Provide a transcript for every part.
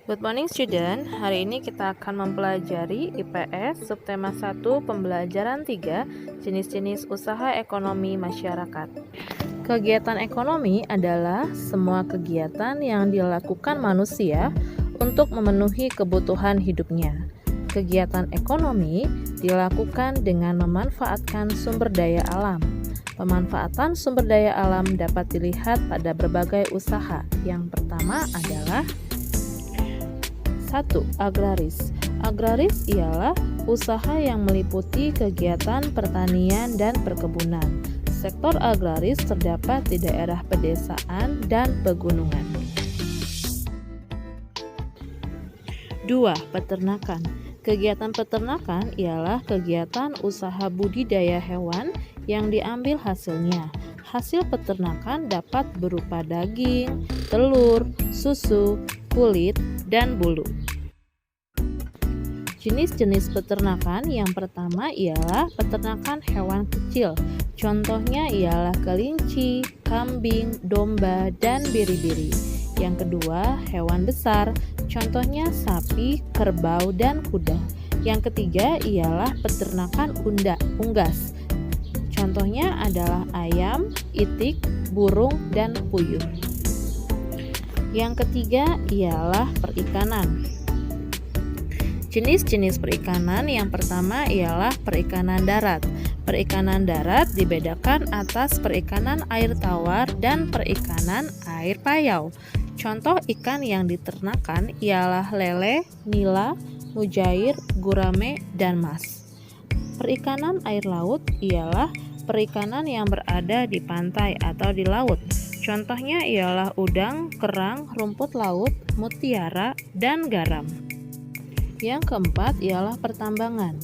Good morning student, hari ini kita akan mempelajari IPS subtema 1 pembelajaran 3 jenis-jenis usaha ekonomi masyarakat. Kegiatan ekonomi adalah semua kegiatan yang dilakukan manusia untuk memenuhi kebutuhan hidupnya. Kegiatan ekonomi dilakukan dengan memanfaatkan sumber daya alam. Pemanfaatan sumber daya alam dapat dilihat pada berbagai usaha. Yang pertama adalah 1. Agraris. Agraris ialah usaha yang meliputi kegiatan pertanian dan perkebunan. Sektor agraris terdapat di daerah pedesaan dan pegunungan. 2. Peternakan. Kegiatan peternakan ialah kegiatan usaha budidaya hewan yang diambil hasilnya. Hasil peternakan dapat berupa daging, telur, susu, kulit, dan bulu. Jenis-jenis peternakan yang pertama ialah peternakan hewan kecil. Contohnya ialah kelinci, kambing, domba, dan biri-biri. Yang kedua, hewan besar. Contohnya sapi, kerbau, dan kuda. Yang ketiga ialah peternakan unggas. Contohnya adalah ayam, itik, burung, dan puyuh. Yang ketiga ialah perikanan. Jenis-jenis perikanan yang pertama ialah perikanan darat. Perikanan darat dibedakan atas perikanan air tawar dan perikanan air payau. Contoh ikan yang diternakan ialah lele, nila, mujair, gurame, dan mas. Perikanan air laut ialah perikanan yang berada di pantai atau di laut. Contohnya ialah udang, kerang, rumput laut, mutiara, dan garam. Yang keempat ialah pertambangan.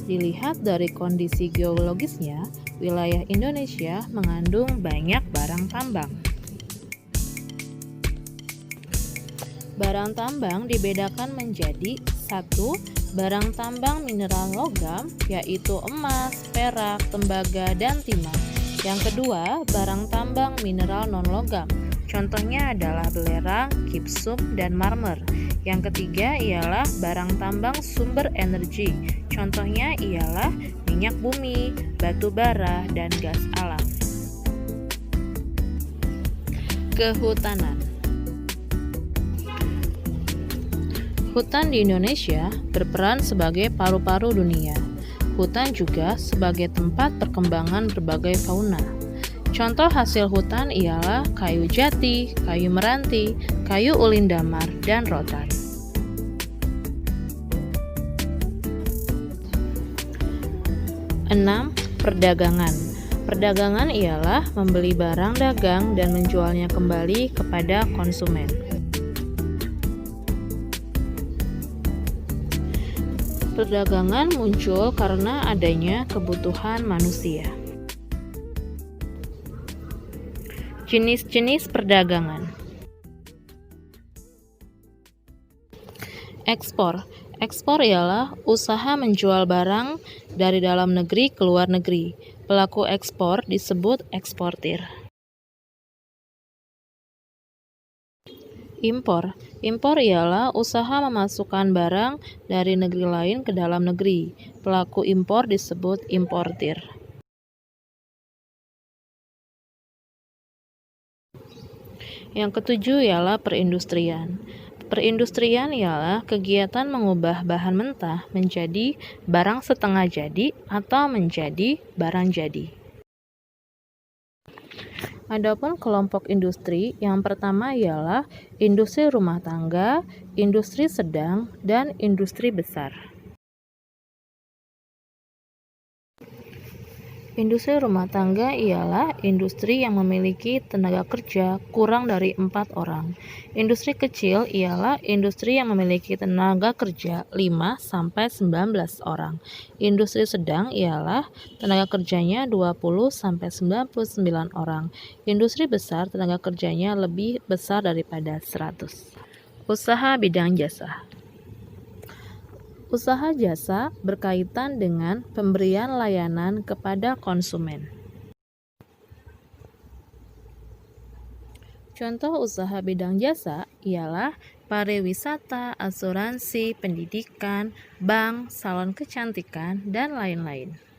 Dilihat dari kondisi geologisnya, wilayah Indonesia mengandung banyak barang tambang. Barang tambang dibedakan menjadi 1. Barang tambang mineral logam, yaitu emas, perak, tembaga, dan timah. Yang kedua, barang tambang mineral non-logam. Contohnya adalah belerang, gipsum, dan marmer. Yang ketiga ialah barang tambang sumber energi. Contohnya ialah minyak bumi, batu bara, dan gas alam. Kehutanan. Hutan di Indonesia berperan sebagai paru-paru dunia. Hutan juga sebagai tempat perkembangan berbagai fauna. Contoh hasil hutan ialah kayu jati, kayu meranti, kayu ulin damar, dan rotan. Enam, perdagangan. Perdagangan ialah membeli barang dagang dan menjualnya kembali kepada konsumen. Perdagangan muncul karena adanya kebutuhan manusia. Jenis-jenis perdagangan. Ekspor. Ekspor ialah usaha menjual barang dari dalam negeri ke luar negeri. Pelaku ekspor disebut eksportir. Impor. Impor ialah usaha memasukkan barang dari negeri lain ke dalam negeri. Pelaku impor disebut importir. Yang ketujuh ialah perindustrian. Perindustrian ialah kegiatan mengubah bahan mentah menjadi barang setengah jadi atau menjadi barang jadi. Adapun kelompok industri, yang pertama ialah industri rumah tangga, industri sedang, dan industri besar. Industri rumah tangga ialah industri yang memiliki tenaga kerja kurang dari 4 orang. Industri kecil ialah industri yang memiliki tenaga kerja 5-19 orang. Industri sedang ialah tenaga kerjanya 20-99 orang. Industri besar tenaga kerjanya lebih besar daripada 100. Usaha bidang jasa. Usaha jasa berkaitan dengan pemberian layanan kepada konsumen. Contoh usaha bidang jasa ialah pariwisata, asuransi, pendidikan, bank, salon kecantikan, dan lain-lain.